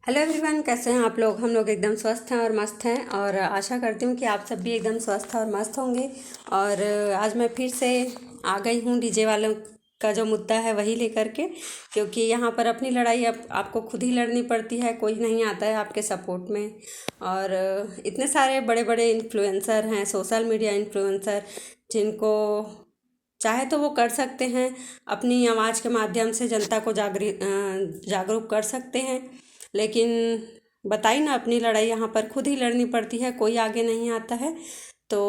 Hello everyone, कैसे हैं आप लोग। हम लोग एकदम स्वस्थ हैं और मस्त हैं और आशा करती हूँ कि आप सब भी एकदम स्वस्थ और मस्त होंगे। और आज मैं फिर से आ गई हूँ डीजे वालों का जो मुद्दा है वही लेकर के, क्योंकि यहाँ पर अपनी लड़ाई अब आपको खुद ही लड़नी पड़ती है, कोई नहीं आता है आपके सपोर्ट में। और इतने सारे बड़े बड़े इन्फ्लुएंसर हैं, सोशल मीडिया इन्फ्लुएंसर, जिनको चाहे तो वो कर सकते हैं, अपनी आवाज़ के माध्यम से जनता को जागरूक कर सकते हैं। लेकिन बताई ना, अपनी लड़ाई यहाँ पर खुद ही लड़नी पड़ती है, कोई आगे नहीं आता है। तो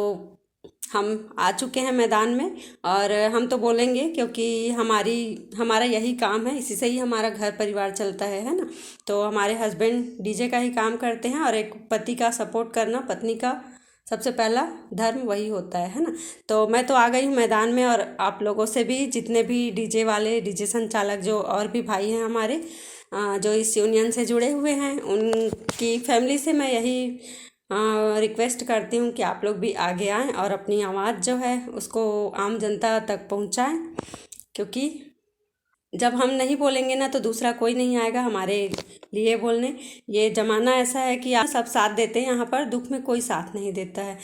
हम आ चुके हैं मैदान में और हम तो बोलेंगे, क्योंकि हमारा यही काम है, इसी से ही हमारा घर परिवार चलता है ना। तो हमारे हस्बैंड डीजे का ही काम करते हैं और एक पति का सपोर्ट करना पत्नी का सबसे पहला धर्म वही होता है ना। तो मैं तो आ गई हूँ मैदान में, और आप लोगों से भी, जितने भी डीजे वाले, डीजे संचालक, जो और भी भाई हैं हमारे जो इस यूनियन से जुड़े हुए हैं, उनकी फैमिली से मैं यही रिक्वेस्ट करती हूँ कि आप लोग भी आगे आएँ और अपनी आवाज़ जो है उसको आम जनता तक पहुँचाएँ। क्योंकि जब हम नहीं बोलेंगे ना तो दूसरा कोई नहीं आएगा हमारे लिए बोलने। ये ज़माना ऐसा है कि आप सब साथ देते हैं, यहाँ पर दुख में कोई साथ नहीं देता है।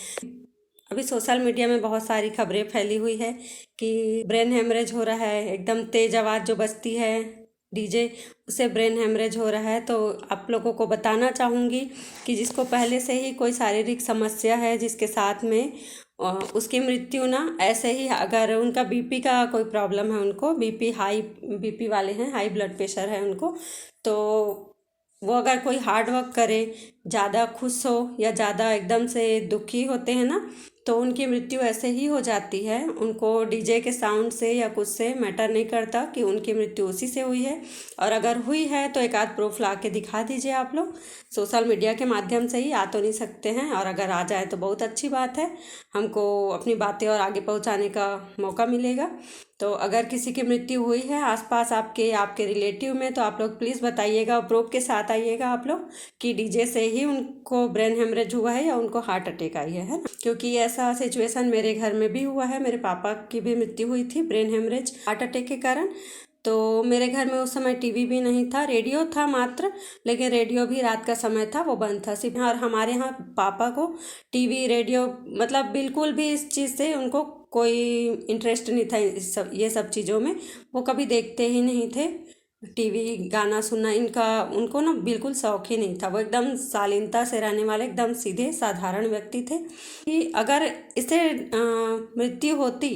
अभी सोशल मीडिया में बहुत सारी खबरें फैली हुई है कि ब्रेन हेमरेज हो रहा है, एकदम तेज आवाज़ जो बजती है डीजे, उससे ब्रेन हेमरेज हो रहा है। तो आप लोगों को बताना चाहूँगी कि जिसको पहले से ही कोई शारीरिक समस्या है, जिसके साथ में उसकी मृत्यु ना ऐसे ही, अगर उनका बीपी का कोई प्रॉब्लम है, उनको बीपी वाले हैं, हाई ब्लड प्रेशर है उनको, तो वो अगर कोई हार्ड वर्क करे, ज़्यादा खुश हो या ज़्यादा एकदम से दुखी होते हैं ना, तो उनकी मृत्यु ऐसे ही हो जाती है। उनको डीजे के साउंड से या कुछ से मैटर नहीं करता कि उनकी मृत्यु उसी से हुई है। और अगर हुई है तो एक आध प्रूफ ला के दिखा दीजिए आप लोग, सोशल मीडिया के माध्यम से ही। आ तो नहीं सकते हैं, और अगर आ जाए तो बहुत अच्छी बात है, हमको अपनी बातें और आगे पहुंचाने का मौका मिलेगा। तो अगर किसी की मृत्यु हुई है आसपास आपके रिलेटिव में, तो आप लोग प्लीज़ बताइएगा, और प्रूफ के साथ आइएगा आप लोग कि डीजे से ही उनको ब्रेन हेमरेज हुआ है या उनको हार्ट अटैक आई है ना। क्योंकि ऐसा सिचुएशन मेरे घर में भी हुआ है, मेरे पापा की भी मृत्यु हुई थी ब्रेन हेमरेज हार्ट अटैक के कारण। तो मेरे घर में उस समय टीवी भी नहीं था, रेडियो था मात्र, लेकिन रेडियो भी रात का समय था, वो बंद था सिर्फ। और हमारे यहाँ पापा को टीवी रेडियो मतलब बिल्कुल भी इस चीज़ से उनको कोई इंटरेस्ट नहीं था, ये सब चीज़ों में वो कभी देखते ही नहीं थे। टीवी गाना सुनना इनका, उनको ना बिल्कुल शौक ही नहीं था। वो एकदम शालीनता से रहने वाले एकदम सीधे साधारण व्यक्ति थे। कि अगर इसे मृत्यु होती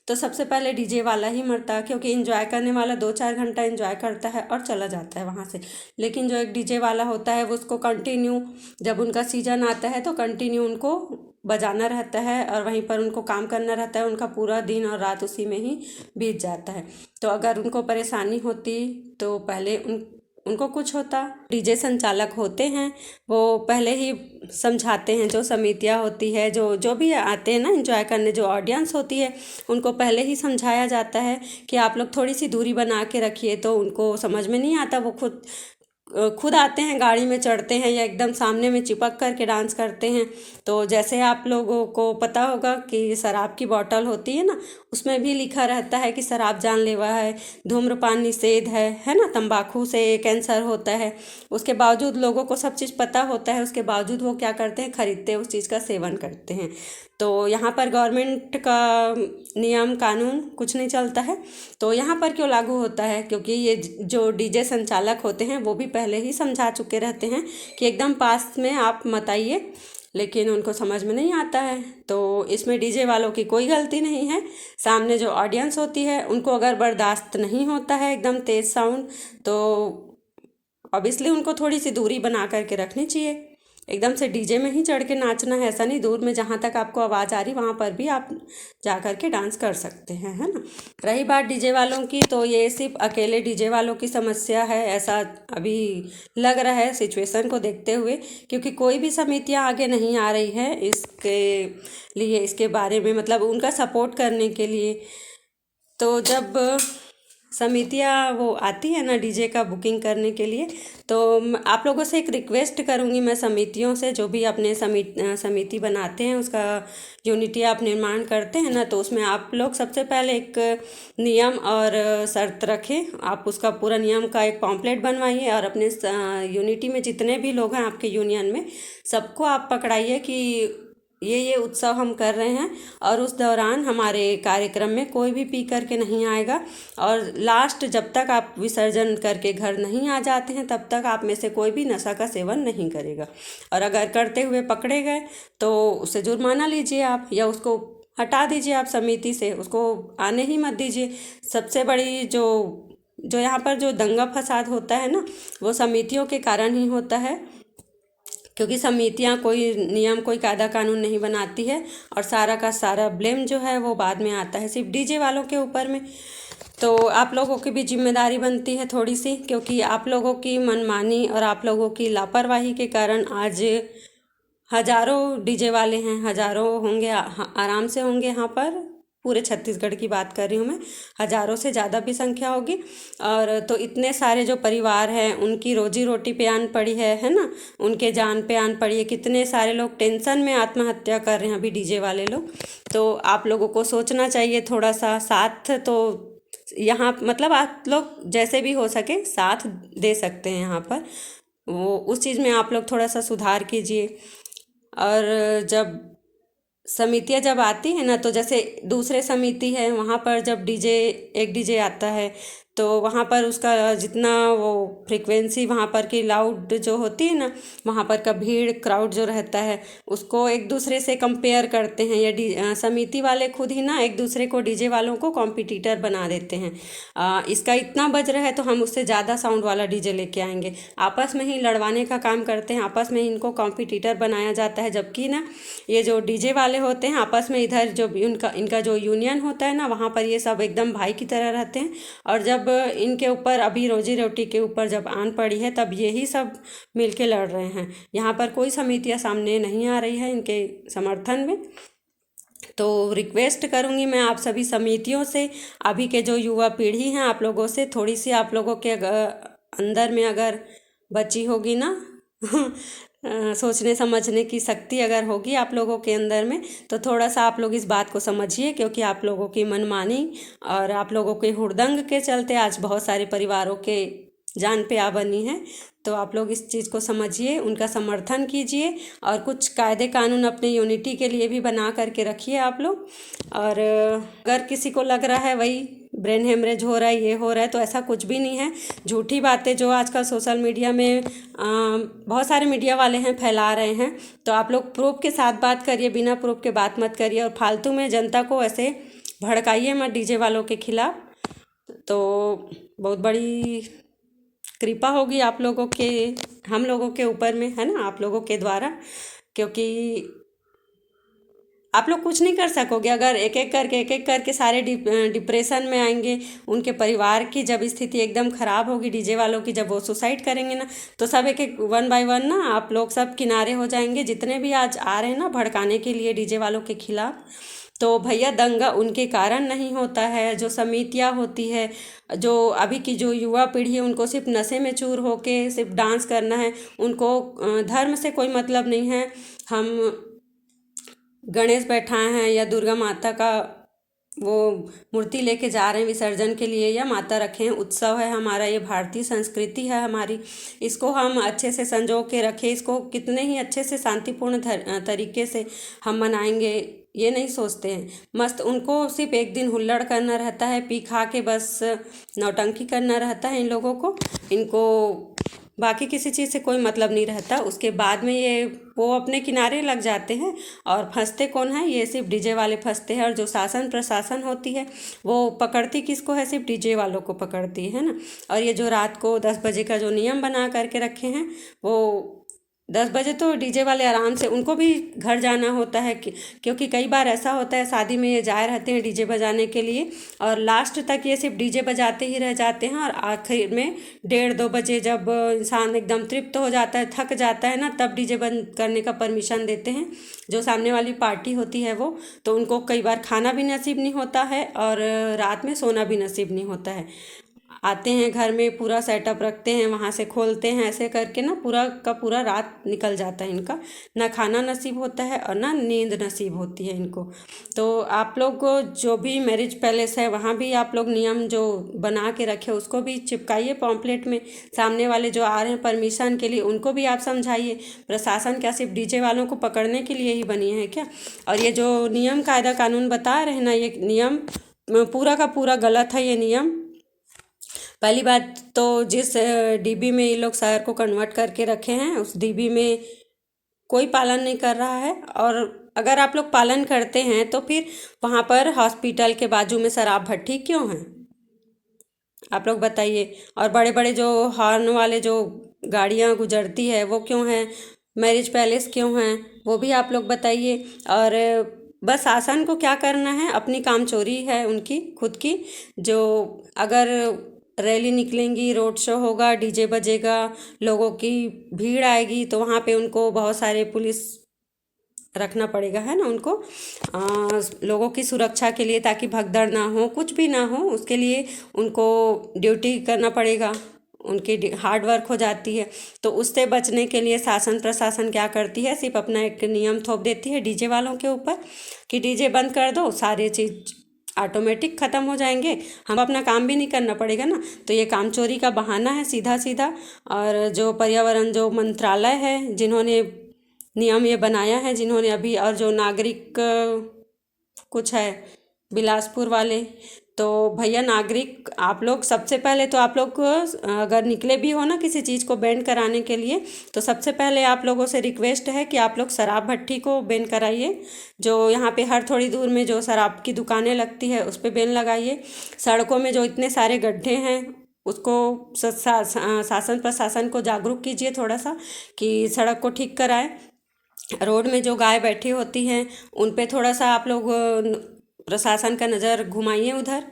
तो सबसे पहले डीजे वाला ही मरता, क्योंकि एंजॉय करने वाला 2-4 घंटा एंजॉय करता है और चला जाता है वहाँ से। लेकिन जो एक डीजे वाला होता है वो उसको कंटिन्यू, जब उनका सीजन आता है तो कंटिन्यू उनको बजाना रहता है और वहीं पर उनको काम करना रहता है। उनका पूरा दिन और रात उसी में ही बीत जाता है। तो अगर उनको परेशानी होती तो पहले उनको कुछ होता। डीजे संचालक होते हैं वो पहले ही समझाते हैं, जो समितियाँ होती है, जो जो भी आते हैं ना एंजॉय करने, जो ऑडियंस होती है, उनको पहले ही समझाया जाता है कि आप लोग थोड़ी सी दूरी बना के रखिए। तो उनको समझ में नहीं आता, वो खुद आते हैं, गाड़ी में चढ़ते हैं या एकदम सामने में चिपक कर के डांस करते हैं। तो जैसे आप लोगों को पता होगा कि शराब की बोतल होती है ना, उसमें भी लिखा रहता है कि शराब जानलेवा है, धूम्रपान निषेध है ना, तंबाकू से कैंसर होता है। उसके बावजूद लोगों को सब चीज़ पता होता है, उसके बावजूद वो क्या करते हैं, खरीदते उस चीज़ का सेवन करते हैं। तो यहाँ पर गवर्नमेंट का नियम कानून कुछ नहीं चलता है। तो यहाँ पर क्यों लागू होता है, क्योंकि ये जो डीजे संचालक होते हैं वो भी पहले ही समझा चुके रहते हैं कि एकदम पास में आप मत आइए, लेकिन उनको समझ में नहीं आता है। तो इसमें डीजे वालों की कोई गलती नहीं है। सामने जो ऑडियंस होती है उनको अगर बर्दाश्त नहीं होता है एकदम तेज साउंड, तो ऑब्वियसली उनको थोड़ी सी दूरी बना करके रखनी चाहिए। एकदम से डीजे में ही चढ़ के नाचना है ऐसा नहीं, दूर में जहाँ तक आपको आवाज़ आ रही वहाँ पर भी आप जा कर के डांस कर सकते हैं, है ना। रही बात डीजे वालों की, तो ये सिर्फ अकेले डीजे वालों की समस्या है ऐसा अभी लग रहा है सिचुएशन को देखते हुए, क्योंकि कोई भी समितियाँ आगे नहीं आ रही है इसके लिए, इसके बारे में मतलब उनका सपोर्ट करने के लिए। तो जब समितियाँ वो आती है ना डीजे का बुकिंग करने के लिए, तो आप लोगों से एक रिक्वेस्ट करूँगी मैं समितियों से, जो भी अपने समिति बनाते हैं, उसका यूनिटी आप निर्माण करते हैं ना, तो उसमें आप लोग सबसे पहले एक नियम और शर्त रखें। आप उसका पूरा नियम का एक पॉम्पलेट बनवाइए और अपने यूनिटी में जितने भी लोग हैं आपके यूनियन में, सबको आप पकड़ाइए कि ये उत्सव हम कर रहे हैं और उस दौरान हमारे कार्यक्रम में कोई भी पी करके नहीं आएगा, और लास्ट जब तक आप विसर्जन करके घर नहीं आ जाते हैं तब तक आप में से कोई भी नशा का सेवन नहीं करेगा। और अगर करते हुए पकड़े गए तो उसे जुर्माना लीजिए आप, या उसको हटा दीजिए आप समिति से, उसको आने ही मत दीजिए। सबसे बड़ी जो यहाँ पर जो दंगा फसाद होता है ना, वो समितियों के कारण ही होता है, क्योंकि समितियाँ कोई नियम कोई कायदा कानून नहीं बनाती है और सारा का सारा ब्लेम जो है वो बाद में आता है सिर्फ डीजे वालों के ऊपर में। तो आप लोगों की भी जिम्मेदारी बनती है थोड़ी सी, क्योंकि आप लोगों की मनमानी और आप लोगों की लापरवाही के कारण आज हजारों डीजे वाले हैं, हजारों होंगे, आराम से होंगे यहाँ पर, पूरे छत्तीसगढ़ की बात कर रही हूँ मैं, हजारों से ज़्यादा भी संख्या होगी। और तो इतने सारे जो परिवार हैं उनकी रोजी रोटी पे आन पड़ी है ना, उनके जान पे आन पड़ी है। कितने सारे लोग टेंशन में आत्महत्या कर रहे हैं अभी डीजे वाले लोग। तो आप लोगों को सोचना चाहिए थोड़ा सा, साथ तो यहाँ मतलब आप लोग जैसे भी हो सके साथ दे सकते हैं यहाँ पर, वो उस चीज़ में आप लोग थोड़ा सा सुधार कीजिए। और जब समितियाँ जब आती है ना, तो जैसे दूसरे समिति है वहाँ पर जब एक डीजे आता है तो वहाँ पर उसका जितना वो फ्रीक्वेंसी वहाँ पर की लाउड जो होती है ना, वहाँ पर का भीड़ क्राउड जो रहता है उसको एक दूसरे से कंपेयर करते हैं, या समिति वाले खुद ही ना एक दूसरे को डीजे वालों को कॉम्पिटिटर बना देते हैं। इसका इतना बज रहा है तो हम उससे ज़्यादा साउंड वाला डीजे लेके आएंगे, आपस में ही लड़वाने का काम करते हैं, आपस में ही इनको कॉम्पिटिटर बनाया जाता है। जबकि ना ये जो डीजे वाले होते हैं आपस में इधर जो भी इनका जो यूनियन होता है ना, वहाँ पर ये सब एकदम भाई की तरह रहते हैं। और जब इनके ऊपर अभी रोजी रोटी के ऊपर जब आन पड़ी है तब यही सब मिलके लड़ रहे हैं। यहाँ पर कोई समितियाँ सामने नहीं आ रही है इनके समर्थन में। तो रिक्वेस्ट करूँगी मैं आप सभी समितियों से, अभी के जो युवा पीढ़ी हैं आप लोगों से, थोड़ी सी आप लोगों के अंदर में अगर बची होगी ना सोचने समझने की शक्ति अगर होगी आप लोगों के अंदर में, तो थोड़ा सा आप लोग इस बात को समझिए, क्योंकि आप लोगों की मनमानी और आप लोगों के हुड़दंग के चलते आज बहुत सारे परिवारों के जान पे आ बनी है। तो आप लोग इस चीज़ को समझिए, उनका समर्थन कीजिए और कुछ कायदे कानून अपने यूनिटी के लिए भी बना करके रखिए आप लोग। और अगर किसी को लग रहा है वही ब्रेन हेमरेज हो रहा है, ये हो रहा है, तो ऐसा कुछ भी नहीं है। झूठी बातें जो आजकल सोशल मीडिया में बहुत सारे मीडिया वाले हैं फैला रहे हैं, तो आप लोग प्रूफ के साथ बात करिए, बिना प्रूफ के बात मत करिए और फालतू में जनता को ऐसे भड़काइए मत डीजे वालों के खिलाफ। तो बहुत बड़ी कृपा होगी आप लोगों के, हम लोगों के ऊपर में, है ना, आप लोगों के द्वारा, क्योंकि आप लोग कुछ नहीं कर सकोगे अगर एक एक करके सारे डिप्रेशन में आएंगे। उनके परिवार की जब स्थिति एकदम ख़राब होगी, डीजे वालों की जब वो सुसाइड करेंगे ना, तो सब एक एक वन बाय वन ना आप लोग सब किनारे हो जाएंगे, जितने भी आज आ रहे हैं ना भड़काने के लिए डीजे वालों के खिलाफ। तो भैया दंगा उनके कारण नहीं होता है, जो समितियाँ होती है, जो अभी की जो युवा पीढ़ी है उनको सिर्फ नशे में चूर होके सिर्फ डांस करना है, उनको धर्म से कोई मतलब नहीं है। हम गणेश बैठाए हैं या दुर्गा माता का वो मूर्ति लेके जा रहे हैं विसर्जन के लिए, या माता रखे हैं, उत्सव है हमारा, ये भारतीय संस्कृति है हमारी, इसको हम अच्छे से संजो के रखें, इसको कितने ही अच्छे से शांतिपूर्ण तरीके से हम मनाएंगे, ये नहीं सोचते हैं। मस्त उनको सिर्फ एक दिन हुल्लड़ करना रहता है, पी खा के बस नौटंकी करना रहता है इन लोगों को, इनको बाकी किसी चीज़ से कोई मतलब नहीं रहता। उसके बाद में ये वो अपने किनारे लग जाते हैं और फंसते कौन है, ये सिर्फ डीजे वाले फंसते हैं। और जो शासन प्रशासन होती है वो पकड़ती किसको है, सिर्फ डीजे वालों को पकड़ती है ना। और ये जो रात को 10 बजे का जो नियम बना करके रखे हैं वो 10 बजे तो डीजे वाले आराम से, उनको भी घर जाना होता है क्योंकि कई बार ऐसा होता है शादी में ये जाए रहते हैं डीजे बजाने के लिए, और लास्ट तक ये सिर्फ डीजे बजाते ही रह जाते हैं, और आखिर में 1:30-2 बजे जब इंसान एकदम तृप्त हो जाता है, थक जाता है ना, तब डीजे बंद करने का परमिशन देते हैं जो सामने वाली पार्टी होती है वो। तो उनको कई बार खाना भी नसीब नहीं होता है और रात में सोना भी नसीब नहीं होता है। आते हैं घर में, पूरा सेटअप रखते हैं, वहाँ से खोलते हैं, ऐसे करके ना पूरा का पूरा रात निकल जाता है इनका, ना खाना नसीब होता है और ना नींद नसीब होती है इनको। तो आप लोग को जो भी मैरिज पैलेस है वहाँ भी आप लोग नियम जो बना के रखे उसको भी चिपकाइए पॉम्पलेट में। सामने वाले जो आ रहे हैं परमिशन के लिए उनको भी आप समझाइए। प्रशासन क्या सिर्फ डीजे वालों को पकड़ने के लिए ही बनी है क्या? और ये जो नियम कायदा कानून बता रहे हैं ना, ये नियम पूरा का पूरा गलत है ये नियम। पहली बात तो जिस डीबी में ये लोग शहर को कन्वर्ट करके रखे हैं उस डीबी में कोई पालन नहीं कर रहा है, और अगर आप लोग पालन करते हैं तो फिर वहाँ पर हॉस्पिटल के बाजू में शराब भट्टी क्यों है? आप लोग बताइए। और बड़े बड़े जो हॉर्न वाले जो गाड़ियाँ गुजरती है वो क्यों हैं? मैरिज पैलेस क्यों हैं? वो भी आप लोग बताइए। और बस शासन को क्या करना है, अपनी कामचोरी है उनकी खुद की। जो अगर रैली निकलेंगी, रोड शो होगा, डीजे बजेगा, लोगों की भीड़ आएगी, तो वहाँ पे उनको बहुत सारे पुलिस रखना पड़ेगा, है ना, उनको लोगों की सुरक्षा के लिए, ताकि भगदड़ ना हो, कुछ भी ना हो, उसके लिए उनको ड्यूटी करना पड़ेगा, उनकी हार्ड वर्क हो जाती है। तो उससे बचने के लिए शासन प्रशासन क्या करती है, सिर्फ अपना एक नियम थोप देती है डीजे वालों के ऊपर कि डीजे बंद कर दो, सारी चीज़ ऑटोमेटिक ख़त्म हो जाएंगे, हम अपना काम भी नहीं करना पड़ेगा ना। तो ये काम चोरी का बहाना है सीधा सीधा। और जो पर्यावरण जो मंत्रालय है जिन्होंने नियम ये बनाया है, जिन्होंने अभी, और जो नागरिक कुछ है बिलासपुर वाले, तो भैया नागरिक आप लोग सबसे पहले तो आप लोग अगर निकले भी हो ना किसी चीज़ को बैन कराने के लिए, तो सबसे पहले आप लोगों से रिक्वेस्ट है कि आप लोग शराब भट्टी को बैन कराइए। जो यहाँ पे हर थोड़ी दूर में जो शराब की दुकानें लगती है उस पर बैन लगाइए। सड़कों में जो इतने सारे गड्ढे हैं उसको शासन प्रशासन को जागरूक कीजिए थोड़ा सा कि सड़क को ठीक कराए। रोड में जो गाय बैठी होती हैं उन पे थोड़ा सा आप लोग प्रशासन का नज़र घुमाइए उधर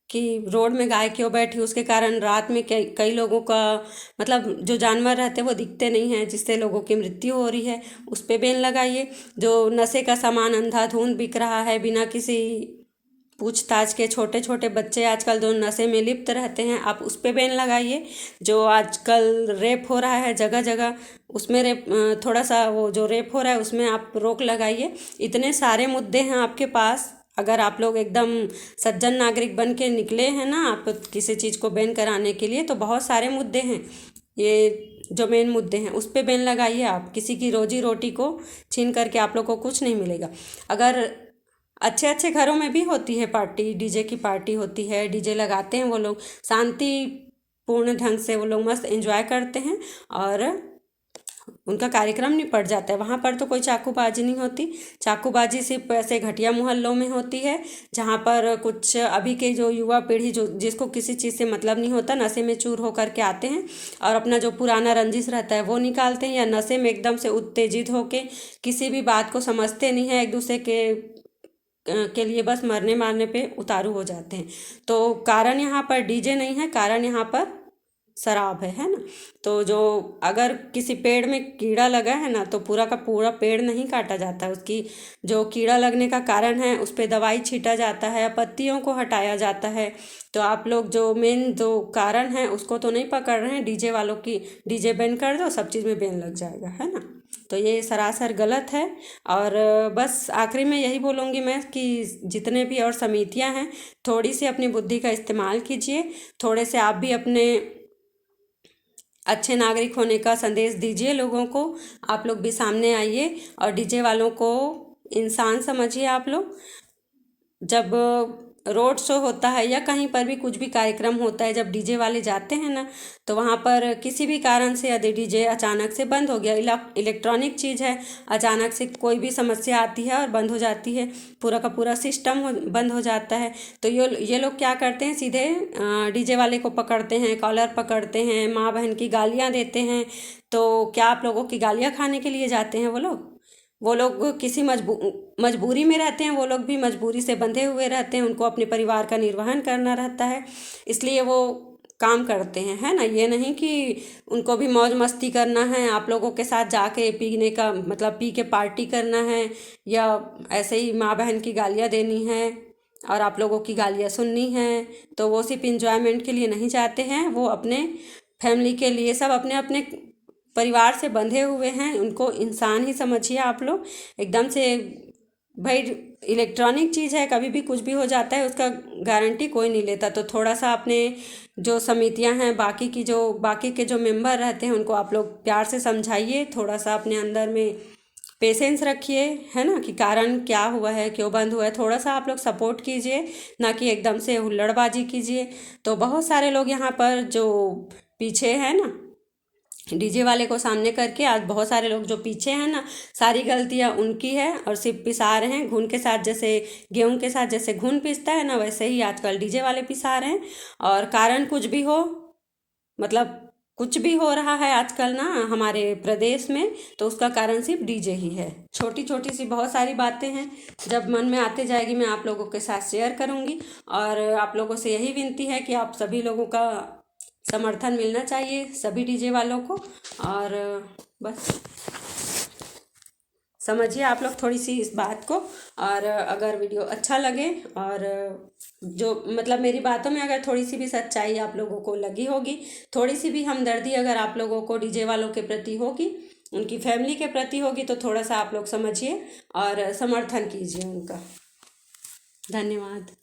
कि रोड में गाय क्यों बैठी, उसके कारण रात में कई कई लोगों का, मतलब जो जानवर रहते हैं वो दिखते नहीं हैं, जिससे लोगों की मृत्यु हो रही है, उस पे बैन लगाइए। जो नशे का सामान अंधाधुंध बिक रहा है बिना किसी पूछताछ के, छोटे छोटे बच्चे आजकल जो नशे में लिप्त रहते हैं, आप उस पे बैन लगाइए। जो आजकल रेप हो रहा है जगह जगह, उसमें रेप, थोड़ा सा वो जो रेप हो रहा है उसमें आप रोक लगाइए। इतने सारे मुद्दे हैं आपके पास, अगर आप लोग एकदम सज्जन नागरिक बन के निकले हैं ना आप किसी चीज़ को बैन कराने के लिए, तो बहुत सारे मुद्दे हैं। ये जो मेन मुद्दे हैं उस पे बैन लगाइए। आप किसी की रोजी रोटी को छीन करके आप लोग को कुछ नहीं मिलेगा। अगर अच्छे अच्छे घरों में भी होती है पार्टी, डीजे की पार्टी होती है, डीजे लगाते हैं वो लोग, शांतिपूर्ण ढंग से वो लोग मस्त एंजॉय करते हैं और उनका कार्यक्रम निपट जाता है। वहाँ पर तो कोई चाकूबाजी नहीं होती। चाकूबाजी सिर्फ ऐसे घटिया मोहल्लों में होती है जहाँ पर कुछ अभी के जो युवा पीढ़ी जो जिसको किसी चीज़ से मतलब नहीं होता, नशे में चूर होकर के आते हैं और अपना जो पुराना रंजिश रहता है वो निकालते हैं, या नशे में एकदम से उत्तेजित होके किसी भी बात को समझते नहीं है, एक दूसरे के लिए बस मरने मारने पे उतारू हो जाते हैं। तो कारण यहाँ पर डीजे नहीं है, कारण यहाँ पर शराब है ना। तो जो अगर किसी पेड़ में कीड़ा लगा है ना तो पूरा का पूरा पेड़ नहीं काटा जाता, उसकी जो कीड़ा लगने का कारण है उस पर दवाई छीटा जाता है, पत्तियों को हटाया जाता है। तो आप लोग जो मेन जो कारण है उसको तो नहीं पकड़ रहे हैं, डीजे वालों की डीजे बैन कर दो, सब चीज़ में बैन लग जाएगा, है ना। तो ये सरासर गलत है। और बस आखिरी में यही बोलूँगी मैं कि जितने भी और समितियां हैं थोड़ी सी अपनी बुद्धि का इस्तेमाल कीजिए, थोड़े से आप भी अपने अच्छे नागरिक होने का संदेश दीजिए लोगों को। आप लोग भी सामने आइए और डीजे वालों को इंसान समझिए। आप लोग जब रोड शो होता है या कहीं पर भी कुछ भी कार्यक्रम होता है, जब डीजे वाले जाते हैं ना, तो वहाँ पर किसी भी कारण से यदि डीजे अचानक से बंद हो गया, इलेक्ट्रॉनिक चीज़ है, अचानक से कोई भी समस्या आती है और बंद हो जाती है, पूरा का पूरा सिस्टम बंद हो जाता है, तो ये लोग क्या करते हैं, सीधे डीजे वाले को पकड़ते हैं, कॉलर पकड़ते हैं, माँ बहन की गालियाँ देते हैं। तो क्या आप लोगों की गालियाँ खाने के लिए जाते हैं वो लोग किसी मजबूरी में रहते हैं, वो लोग भी मजबूरी से बंधे हुए रहते हैं, उनको अपने परिवार का निर्वहन करना रहता है, इसलिए वो काम करते हैं, है ना। ये नहीं कि उनको भी मौज मस्ती करना है, आप लोगों के साथ जाके पीने का मतलब पी के पार्टी करना है, या ऐसे ही माँ बहन की गालियाँ देनी है और आप लोगों की गालियाँ सुननी है। तो वो सिर्फ इंजॉयमेंट के लिए नहीं जाते हैं, वो अपने फैमिली के लिए, सब अपने अपने परिवार से बंधे हुए हैं, उनको इंसान ही समझिए आप लोग एकदम से। भाई इलेक्ट्रॉनिक चीज़ है, कभी भी कुछ भी हो जाता है, उसका गारंटी कोई नहीं लेता। तो थोड़ा सा अपने जो समितियां हैं, बाकी के जो मेंबर रहते हैं, उनको आप लोग प्यार से समझाइए, थोड़ा सा अपने अंदर में पेशेंस रखिए, है ना, कि कारण क्या हुआ है, क्यों बंद हुआ है, थोड़ा सा आप लोग सपोर्ट कीजिए, ना कि एकदम से हुल्लड़बाजी कीजिए। तो बहुत सारे लोग यहाँ पर जो पीछे हैं ना, डीजे वाले को सामने करके, आज बहुत सारे लोग जो पीछे हैं ना, सारी गलतियां उनकी है और सिर्फ पिसा रहे हैं घुन के साथ, जैसे गेहूं के साथ जैसे घुन पिसता है ना, वैसे ही आजकल डीजे वाले पिसा रहे हैं। और कारण कुछ भी हो, मतलब कुछ भी हो रहा है आजकल ना हमारे प्रदेश में, तो उसका कारण सिर्फ डीजे ही है। छोटी छोटी सी बहुत सारी बातें हैं, जब मन में आते जाएगी मैं आप लोगों के साथ शेयर करूंगी। और आप लोगों से यही विनती है कि आप सभी लोगों का समर्थन मिलना चाहिए, सभी डीजे वालों को। और बस समझिए आप लोग थोड़ी सी इस बात को। और अगर वीडियो अच्छा लगे, और जो मतलब मेरी बातों में अगर थोड़ी सी भी सच्चाई आप लोगों को लगी होगी, थोड़ी सी भी हमदर्दी अगर आप लोगों को डीजे वालों के प्रति होगी, उनकी फैमिली के प्रति होगी, तो थोड़ा सा आप लोग समझिए और समर्थन कीजिए उनका। धन्यवाद।